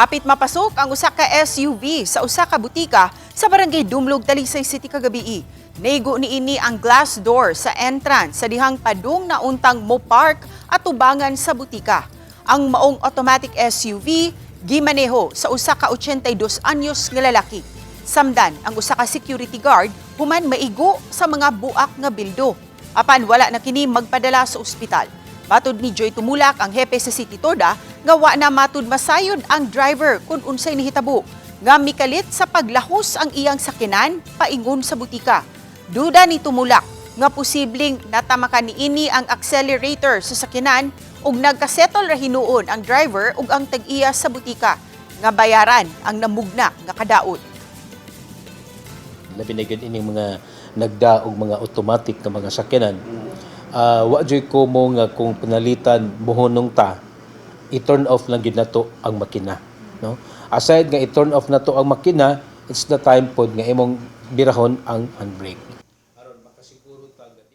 Hapit mapasok ang usa ka SUV sa usa ka butika sa barangay Dumlog, Talisay City kagabi. Naigo niini ang glass door sa entrance sa dihang padung na untang mo-park at tubangan sa butika. Ang maong automatic SUV gimaneho sa usa ka 82 anyos nga lalaki. Samdan ang usa ka security guard human maigo sa mga buak nga bildo. Apan wala na kini magpadala sa ospital. Matod ni Joy Tumulak, ang hepe sa City Toda, nga wa na matud masayod ang driver kung unsay nihitabo. Nga mikalit sa paglahos ang iyang sakinan paingon sa butika. Duda ni Tumulak nga posibleng natamakan niini ang accelerator sa sakinan ug nagkasettle ra hinuon ang driver ug ang tag-iya sa butika nga bayaran ang namugna nga kadaot. Labinagad ining mga nagdaog mga automatic na mga sakyanan. Wa joy ko mo nga kung panalitan muhunong ta, i-turn off lang gyud nato ang makina, no? Aside nga i-turn off nato ang makina, it's the time pod nga imong birahon ang handbrake.